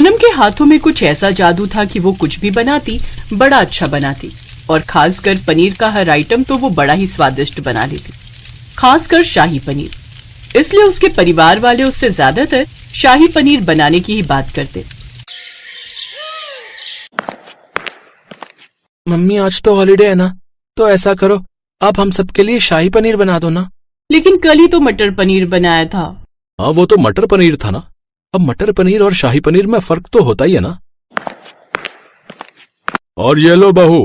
सोनम के हाथों में कुछ ऐसा जादू था कि वो कुछ भी बनाती बड़ा अच्छा बनाती, और खासकर पनीर का हर आइटम तो वो बड़ा ही स्वादिष्ट बना लेती, खासकर शाही पनीर। इसलिए उसके परिवार वाले उससे ज्यादातर शाही पनीर बनाने की ही बात करते। मम्मी आज तो हॉलिडे है ना, तो ऐसा करो आप हम सबके लिए शाही पनीर बना दो ना। लेकिन कल ही तो मटर पनीर बनाया था। हाँ वो तो मटर पनीर था ना, अब मटर पनीर और शाही पनीर में फर्क तो होता ही है ना। और ये लो बहू,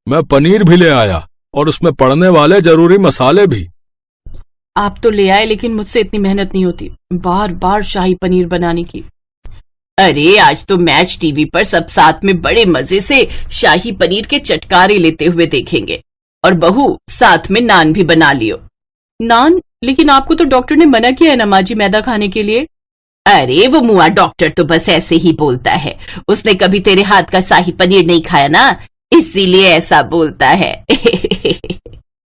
मैं पनीर भी ले आया और उसमें पड़ने वाले जरूरी मसाले भी। आप तो ले आए, लेकिन मुझसे इतनी मेहनत नहीं होती बार बार शाही पनीर बनाने की। अरे आज तो मैच टीवी पर सब साथ में बड़े मजे से शाही पनीर के चटकारे लेते हुए देखेंगे, और बहू साथ में नान भी बना लियो। नान? लेकिन आपको तो डॉक्टर ने मना किया है ना माँ जी मैदा खाने के लिए। अरे वो मुआ डॉक्टर तो बस ऐसे ही बोलता है, उसने कभी तेरे हाथ का शाही पनीर नहीं खाया ना, इसीलिए ऐसा बोलता है।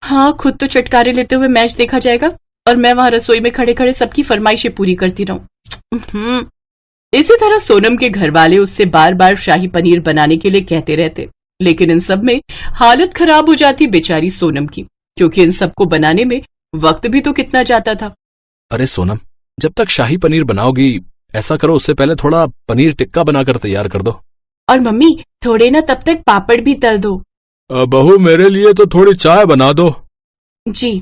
हाँ, खुद तो चटकारे लेते हुए मैच देखा जाएगा और मैं वहां रसोई में खड़े खड़े सबकी फरमाइशें पूरी करती रहूं। इसी तरह सोनम के घर वाले उससे बार बार शाही पनीर बनाने के लिए कहते रहते, लेकिन इन सब में हालत खराब हो जाती बेचारी सोनम की, क्योंकि इन सबको बनाने में वक्त भी तो कितना जाता था। अरे सोनम, जब तक शाही पनीर बनाओगी ऐसा करो उससे पहले थोड़ा पनीर टिक्का बनाकर तैयार कर दो। और मम्मी थोड़े ना तब तक पापड़ भी तल दो। बहू मेरे लिए तो थोड़ी चाय बना दो। जी।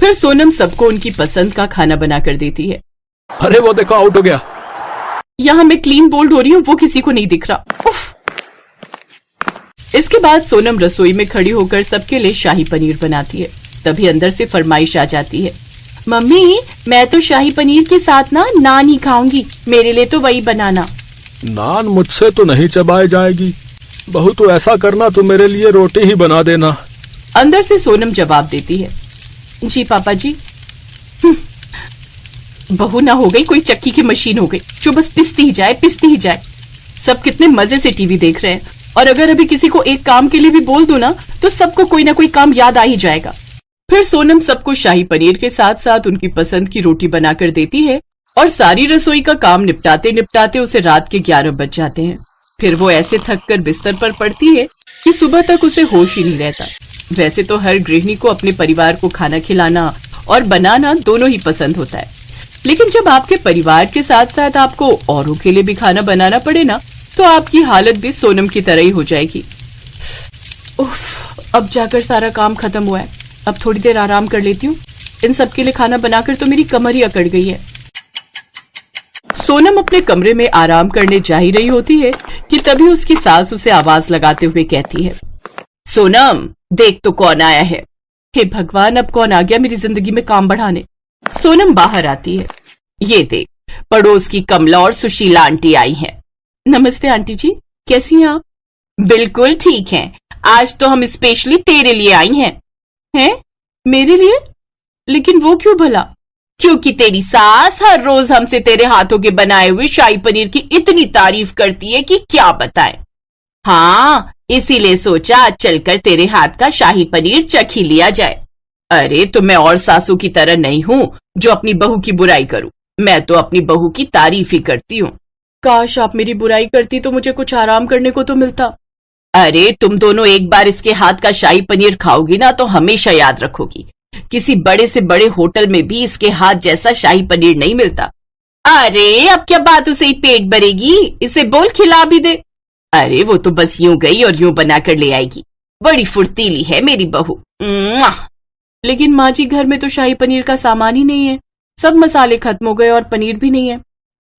फिर सोनम सबको उनकी पसंद का खाना बनाकर देती है। अरे वो देखो आउट हो गया। यहाँ मैं क्लीन बोल्ड हो रही हूँ, वो किसी को नहीं दिख रहा। उफ। इसके बाद सोनम रसोई में खड़ी होकर सबके लिए शाही पनीर बनाती है। तभी अंदर से फरमाइश आ जाती है, मम्मी मैं तो शाही पनीर के साथ ना नान ही खाऊंगी, मेरे लिए तो वही बनाना। नान मुझसे तो नहीं चबाई जाएगी, बहू तो ऐसा करना तू मेरे लिए रोटी ही बना देना। अंदर से सोनम जवाब देती है, जी पापा जी। बहू ना हो गई कोई चक्की की मशीन हो गई जो बस पिसती ही जाए पिसती ही जाए। सब कितने मजे से टीवी देख रहे हैं, और अगर अभी किसी को एक काम के लिए भी बोल दो ना तो सबको कोई ना कोई काम याद आ ही जाएगा। फिर सोनम सबको शाही पनीर के साथ साथ उनकी पसंद की रोटी बनाकर देती है, और सारी रसोई का काम निपटाते निपटाते उसे रात के 11 बज जाते हैं। फिर वो ऐसे थक कर बिस्तर पर पड़ती है कि सुबह तक उसे होश ही नहीं रहता। वैसे तो हर गृहिणी को अपने परिवार को खाना खिलाना और बनाना दोनों ही पसंद होता है, लेकिन जब आपके परिवार के साथ साथ आपको औरों के लिए भी खाना बनाना पड़े ना, तो आपकी हालत भी सोनम की तरह ही हो जाएगी। उफ, अब जाकर सारा काम खत्म हुआ है, अब थोड़ी देर आराम कर लेती हूँ। इन सब के लिए खाना बनाकर तो मेरी कमर ही अकड़ गई है। सोनम अपने कमरे में आराम करने जा ही रही होती है कि तभी उसकी सास उसे आवाज लगाते हुए कहती है, सोनम देख तो कौन आया है। हे भगवान, अब कौन आ गया मेरी जिंदगी में काम बढ़ाने। सोनम बाहर आती है। ये देख, पड़ोस की कमला और सुशीला आंटी आई हैं। नमस्ते आंटी जी, कैसी हैं आप? बिल्कुल ठीक हैं। आज तो हम स्पेशली तेरे लिए आई हैं। हैं? मेरे लिए? लेकिन वो क्यों भला? क्योंकि तेरी सास हर रोज हमसे तेरे हाथों के बनाए हुए शाही पनीर की इतनी तारीफ करती है कि क्या बताएं। हाँ, इसीलिए सोचा आज चलकर तेरे हाथ का शाही पनीर चख ही लिया जाए। अरे तो मैं और सासू की तरह नहीं हूँ जो अपनी बहू की बुराई करूं, मैं तो अपनी बहू की तारीफ ही करती हूँ। काश आप मेरी बुराई करती तो मुझे कुछ आराम करने को तो मिलता। अरे तुम दोनों एक बार इसके हाथ का शाही पनीर खाओगी ना तो हमेशा याद रखोगी, किसी बड़े से बड़े होटल में भी इसके हाथ जैसा शाही पनीर नहीं मिलता। अरे अब क्या बात उसे ही पेट भरेगी, इसे बोल खिला भी दे। अरे वो तो बस यूं गई और यूं बनाकर ले आएगी, बड़ी फुर्तीली है मेरी बहू। लेकिन माँ जी घर में तो शाही पनीर का सामान ही नहीं है, सब मसाले खत्म हो गए और पनीर भी नहीं है,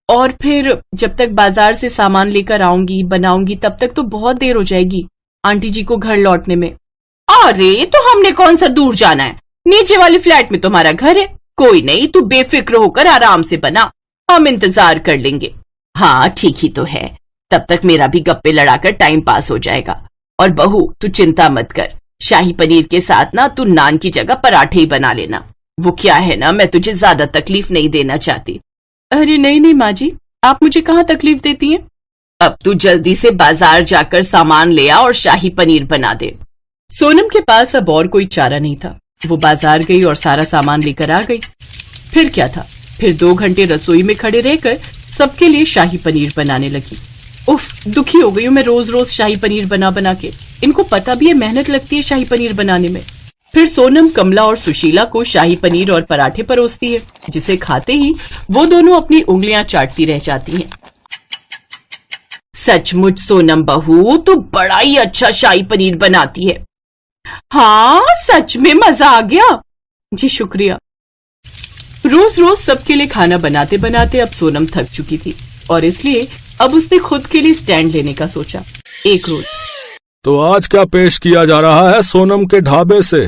और फिर जब तक बाजार से सामान लेकर आऊंगी बनाऊंगी तब तक तो बहुत देर हो जाएगी आंटी जी को घर लौटने में। अरे तो हमने कौन सा दूर जाना है, नीचे वाले फ्लैट में तुम्हारा घर है, कोई नहीं तू बेफिक्र होकर आराम से बना, हम इंतजार कर लेंगे। हाँ ठीक ही तो है, तब तक मेरा भी गप्पे लड़ाकर टाइम पास हो जाएगा। और बहू तू चिंता मत कर, शाही पनीर के साथ ना तू नान की जगह पराठे ही बना लेना। वो क्या है ना, मैं तुझे ज्यादा तकलीफ नहीं देना चाहती। अरे नहीं नहीं माँ जी, आप मुझे कहाँ तकलीफ देती हैं। अब तू जल्दी से बाजार जाकर सामान ले आ और शाही पनीर बना दे। सोनम के पास अब और कोई चारा नहीं था, वो बाजार गई और सारा सामान लेकर आ गई। फिर क्या था, फिर 2 घंटे रसोई में खड़े रहकर सबके लिए शाही पनीर बनाने लगी। उफ, दुखी हो गई हूँ मैं रोज रोज शाही पनीर बना बना के। इनको पता भी है मेहनत लगती है शाही पनीर बनाने में। फिर सोनम कमला और सुशीला को शाही पनीर और पराठे परोसती है, जिसे खाते ही वो दोनों अपनी उंगलियां चाटती रह जाती हैं। सचमुच सोनम बहू तू बड़ा ही अच्छा शाही पनीर बनाती है। हाँ सच में मजा आ गया। जी शुक्रिया। रोज रोज सबके लिए खाना बनाते बनाते अब सोनम थक चुकी थी और इसलिए अब उसने खुद के लिए स्टैंड लेने का सोचा। एक रोज तो आज क्या पेश किया जा रहा है सोनम के ढाबे से?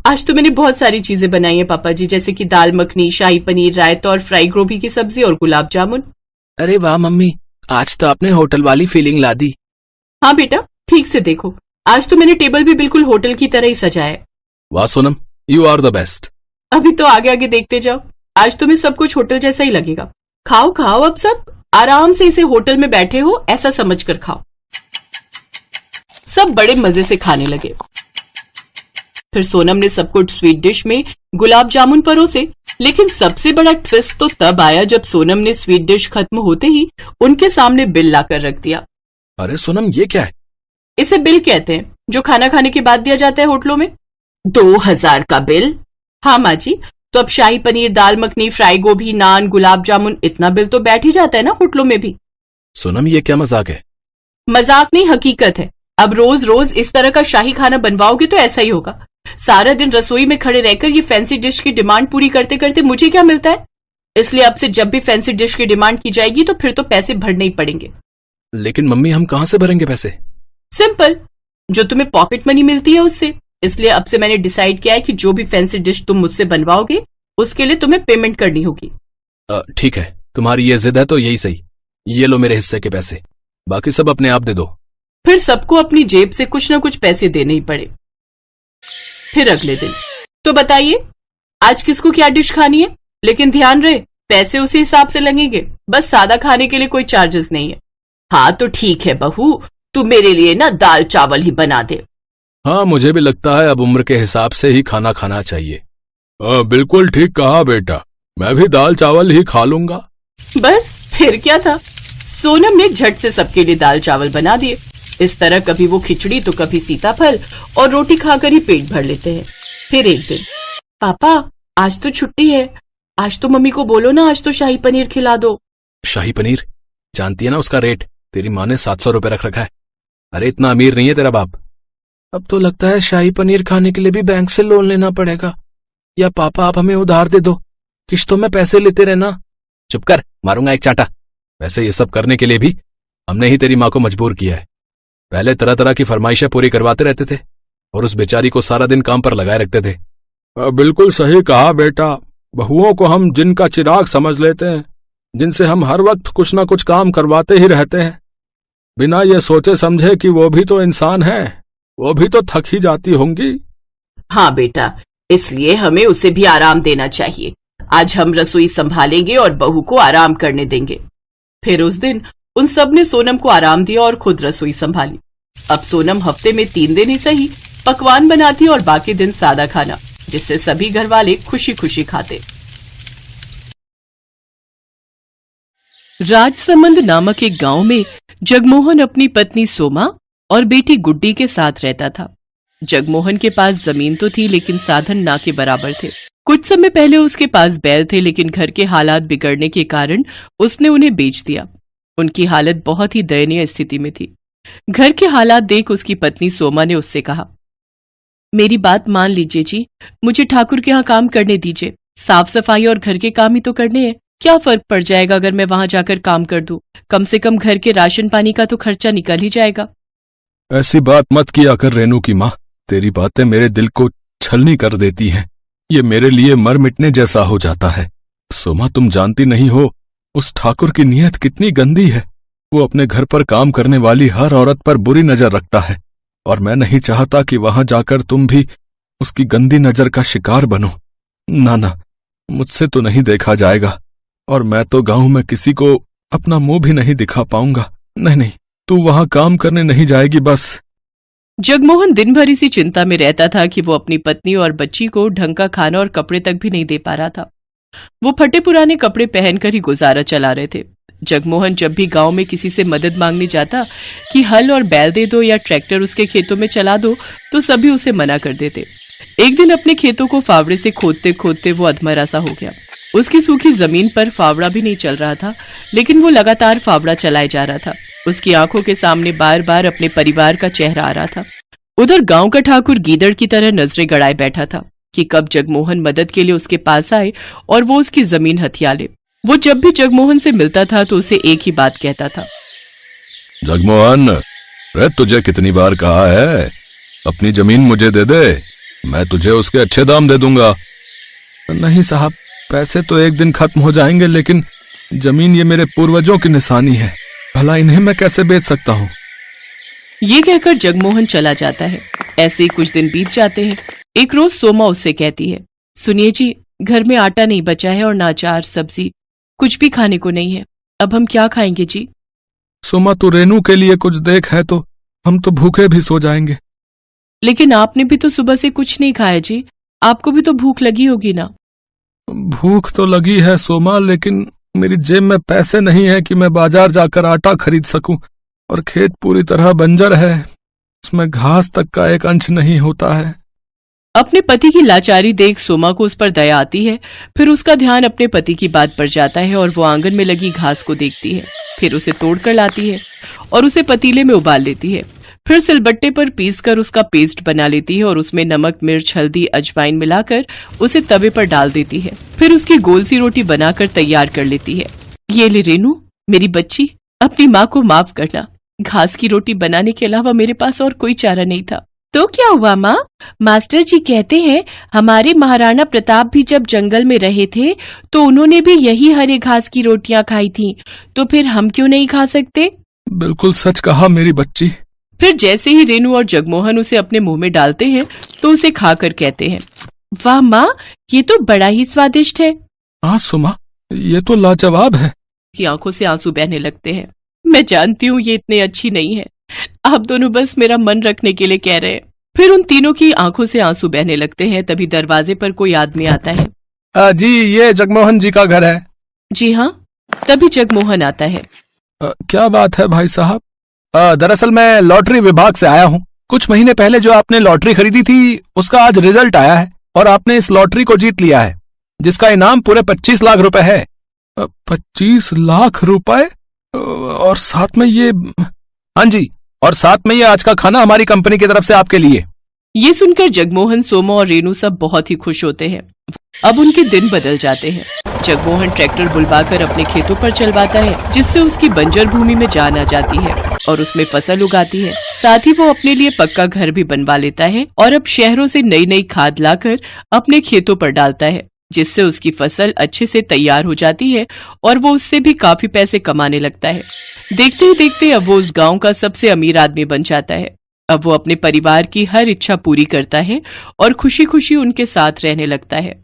आज तो मैंने बहुत सारी चीजें बनाई है पापा जी, जैसे कि दाल मखनी, शाही पनीर, रायता और फ्राई गोभी की सब्जी और गुलाब जामुन। अरे वाह मम्मी, आज तो आपने होटल वाली फीलिंग ला दी। हाँ बेटा, ठीक से देखो, आज तो मैंने टेबल भी बिल्कुल होटल की तरह ही सजाया है। वाह Sonam, you are the best. अभी तो आगे आगे देखते जाओ, आज तुम्हें सब कुछ होटल जैसा ही लगेगा। खाओ खाओ, अब सब आराम से इसे होटल में बैठे हो ऐसा समझकर खाओ। सब बड़े मजे से खाने लगे। फिर सोनम ने सबको स्वीट डिश में गुलाब जामुन परोसे, लेकिन सबसे बड़ा ट्विस्ट तो तब आया जब सोनम ने स्वीट डिश खत्म होते ही उनके सामने बिल लाकर रख दिया। अरे सोनम, ये क्या है? इसे बिल कहते हैं, जो खाना खाने के बाद दिया जाता है होटलों में। 2000 का बिल? हाँ माँ जी, तो अब शाही पनीर, दाल मखनी, फ्राई गोभी, नान, गुलाब जामुन, इतना बिल तो बैठ ही जाता है ना होटलों में भी। सोनम, ये क्या मजाक है? मजाक नहीं, हकीकत है। अब रोज रोज इस तरह का शाही खाना बनवाओगे तो ऐसा ही होगा। सारा दिन रसोई में खड़े रहकर ये फैंसी डिश की डिमांड पूरी करते करते मुझे क्या मिलता है? इसलिए अब से जब भी फैंसी डिश की डिमांड की जाएगी तो फिर तो पैसे भरने ही पड़ेंगे। लेकिन मम्मी, हम कहाँ से भरेंगे पैसे? सिंपल, जो तुम्हें पॉकेट मनी मिलती है उससे। इसलिए अब से मैंने डिसाइड किया है कि जो भी फैंसी डिश तुम मुझसे बनवाओगे उसके लिए तुम्हें पेमेंट करनी होगी। ठीक है, तुम्हारी ये जिद है तो यही सही। ये लो मेरे हिस्से के पैसे, बाकी सब अपने आप दे दो। फिर सबको अपनी जेब से कुछ न कुछ पैसे देने ही पड़े। फिर अगले दिन, तो बताइए आज किसको क्या डिश खानी है? लेकिन ध्यान रहे, पैसे उसी हिसाब से लगेंगे, बस सादा खाने के लिए कोई चार्जेस नहीं है। हाँ तो ठीक है बहू, तू मेरे लिए ना दाल चावल ही बना दे। हाँ, मुझे भी लगता है अब उम्र के हिसाब से ही खाना खाना चाहिए। बिल्कुल ठीक कहा बेटा, मैं भी दाल चावल ही खा लूंगा। बस फिर क्या था, सोनम ने झट से सबके लिए दाल चावल बना दिए। इस तरह कभी वो खिचड़ी तो कभी सीताफल और रोटी खाकर ही पेट भर लेते हैं। फिर एक दिन, पापा आज तो छुट्टी है, आज तो मम्मी को बोलो ना आज तो शाही पनीर खिला दो। शाही पनीर? जानती है ना उसका रेट? तेरी माँ ने 700 रुपए रख रखा है। अरे इतना अमीर नहीं है तेरा बाप। अब तो लगता है शाही पनीर खाने के लिए भी बैंक से लोन लेना पड़ेगा। या पापा आप हमें उधार दे दो, किश्तों में पैसे लेते रहना। चुप कर, मारूंगा एक चांटा। वैसे ये सब करने के लिए भी हमने ही तेरी माँ को मजबूर किया है। पहले तरह तरह की फरमाइशें पूरी करवाते रहते थे और उस बेचारी को सारा दिन काम पर लगाए रखते थे। बिल्कुल सही कहा बेटा, बहुओं को हम जिनका चिराग समझ लेते हैं, जिनसे हम हर वक्त कुछ ना कुछ काम करवाते ही रहते हैं, बिना ये सोचे समझे कि वो भी तो इंसान है, वो भी तो थक ही जाती होंगी। हाँ बेटा, इसलिए हमें उसे भी आराम देना चाहिए। आज हम रसोई संभालेंगे और बहू को आराम करने देंगे। फिर उस दिन उन सब ने सोनम को आराम दिया और खुद रसोई संभाली। अब सोनम हफ्ते में 3 दिन ही सही पकवान बनाती और बाकी दिन सादा खाना, जिससे सभी घर वाले खुशी खुशी खाते। राजसमंद नामक एक गांव में जगमोहन अपनी पत्नी सोमा और बेटी गुड्डी के साथ रहता था। जगमोहन के पास जमीन तो थी लेकिन साधन ना के बराबर थे। कुछ समय पहले उसके पास बैल थे, लेकिन घर के हालात बिगड़ने के कारण उसने उन्हें बेच दिया। उनकी हालत बहुत ही दयनीय स्थिति में थी। घर के हालात देख उसकी पत्नी सोमा ने उससे कहा, मेरी बात मान लीजिए जी, मुझे ठाकुर के यहाँ काम करने दीजिए। साफ सफाई और घर के काम ही तो करने हैं, क्या फर्क पड़ जाएगा अगर मैं वहां जाकर काम कर दूं? कम से कम घर के राशन पानी का तो खर्चा निकल ही जाएगा। ऐसी बात मत किया कर रेनू की माँ, तेरी बातें मेरे दिल को छलनी कर देती हैं। ये मेरे लिए मर मिटने जैसा हो जाता है। सोमा, तुम जानती नहीं हो उस ठाकुर की नीयत कितनी गंदी है। वो अपने घर पर काम करने वाली हर औरत पर बुरी नजर रखता है और मैं नहीं चाहता कि वहां जाकर तुम भी उसकी गंदी नजर का शिकार बनो। ना ना, मुझसे तो नहीं देखा जाएगा और मैं तो गांव में किसी को अपना मुंह भी नहीं दिखा पाऊंगा। नहीं नहीं, तू वहां काम करने नहीं जाएगी बस। जगमोहन दिन भर इसी चिंता में रहता था कि वो अपनी पत्नी और बच्ची को ढंग का खाना और कपड़े तक भी नहीं दे पा रहा था। वो फटे पुराने कपड़े पहनकर ही गुजारा चला रहे थे। जगमोहन जब भी गांव में किसी से मदद मांगने जाता कि हल और बैल दे दो या ट्रैक्टर उसके खेतों में चला दो, तो सभी उसे मना कर देते। एक दिन अपने खेतों को फावड़े से खोदते खोदते वो अधमरा सा हो गया। उसकी सूखी जमीन पर फावड़ा भी नहीं चल रहा था, लेकिन वो लगातार फावड़ा चलाए जा रहा था। उसकी आंखों के सामने बार बार अपने परिवार का चेहरा आ रहा था। उधर गांव का ठाकुर गीदड़ की तरह नजरें गड़ाए बैठा था कि कब जगमोहन मदद के लिए उसके पास आए और वो उसकी जमीन हथिया ले। वो जब भी जगमोहन से मिलता था तो उसे एक ही बात कहता था, जगमोहन, रे तुझे कितनी बार कहा है अपनी जमीन मुझे दे दे, मैं तुझे उसके अच्छे दाम दे दूंगा। नहीं साहब, पैसे तो एक दिन खत्म हो जाएंगे, लेकिन जमीन ये मेरे पूर्वजों की निशानी है, भला इन्हें मैं कैसे बेच सकता हूँ। ये कहकर जगमोहन चला जाता है। ऐसे ही कुछ दिन बीत जाते हैं। एक रोज सोमा उससे कहती है, सुनिए जी, घर में आटा नहीं बचा है और ना अचार सब्जी कुछ भी खाने को नहीं है, अब हम क्या खाएंगे जी। सोमा, तू रेनू के लिए कुछ देख है तो हम तो भूखे भी सो जाएंगे। लेकिन आपने भी तो सुबह से कुछ नहीं खाया जी, आपको भी तो भूख लगी होगी ना। भूख तो लगी है सोमा, लेकिन मेरी जेब में पैसे नहीं है कि मैं बाजार जाकर आटा खरीद सकूं, और खेत पूरी तरह बंजर है, उसमें घास तक का एक अंश नहीं होता है। अपने पति की लाचारी देख सोमा को उस पर दया आती है। फिर उसका ध्यान अपने पति की बात पर जाता है और वो आंगन में लगी घास को देखती है। फिर उसे तोड़कर लाती है और उसे पतीले में उबाल लेती है। फिर सिलबट्टे पर पीसकर उसका पेस्ट बना लेती है और उसमें नमक, मिर्च, हल्दी, अजवाइन मिलाकर उसे तवे पर डाल देती है। फिर उसकी गोल सी रोटी बनाकर तैयार कर लेती है। ये ले रेनू, मेरी बच्ची, अपनी माँ को माफ करना, घास की रोटी बनाने के अलावा मेरे पास और कोई चारा नहीं था। तो क्या हुआ माँ? मास्टर जी कहते हैं हमारे महाराणा प्रताप भी जब जंगल में रहे थे तो उन्होंने भी यही हरे घास की रोटियां खाई थी, तो फिर हम क्यों नहीं खा सकते? बिल्कुल सच कहा मेरी बच्ची। फिर जैसे ही रेनू और जगमोहन उसे अपने मुंह में डालते हैं तो उसे खाकर कहते हैं, वाह माँ, ये तो बड़ा ही स्वादिष्ट है। हाँ सुमा, ये तो लाजवाब है। की आंखों से आंसू बहने लगते हैं। मैं जानती हूँ ये इतनी अच्छी नहीं है, आप दोनों बस मेरा मन रखने के लिए कह रहे हैं। फिर उन तीनों की आंखों से आंसू बहने लगते हैं। तभी दरवाजे पर कोई आदमी आता है। जी, ये जगमोहन जी का घर है। जी हाँ। तभी जगमोहन आता है। क्या बात है भाई साहब? दरअसल मैं लॉटरी विभाग से आया हूँ। कुछ महीने पहले जो आपने लॉटरी खरीदी थी उसका आज रिजल्ट आया है और आपने इस लॉटरी को जीत लिया है, जिसका इनाम पूरे 25 लाख रुपए है। 25 लाख रुपए? और साथ में ये, हाँ जी, और साथ में ये आज का खाना हमारी कंपनी की तरफ से आपके लिए। ये सुनकर जगमोहन, सोमा और रेनू सब बहुत ही खुश होते हैं। अब उनके दिन बदल जाते हैं। जगमोहन ट्रैक्टर बुलवाकर अपने खेतों पर चलवाता है, जिससे उसकी बंजर भूमि में जान आ जाती है और उसमें फसल उगाती है। साथ ही वो अपने लिए पक्का घर भी बनवा लेता है और अब शहरों से नई नई खाद लाकर अपने खेतों पर डालता है, जिससे उसकी फसल अच्छे से तैयार हो जाती है और वो उससे भी काफी पैसे कमाने लगता है। देखते ही देखते अब वो उस गांव का सबसे अमीर आदमी बन जाता है। अब वो अपने परिवार की हर इच्छा पूरी करता है और खुशी खुशी उनके साथ रहने लगता है।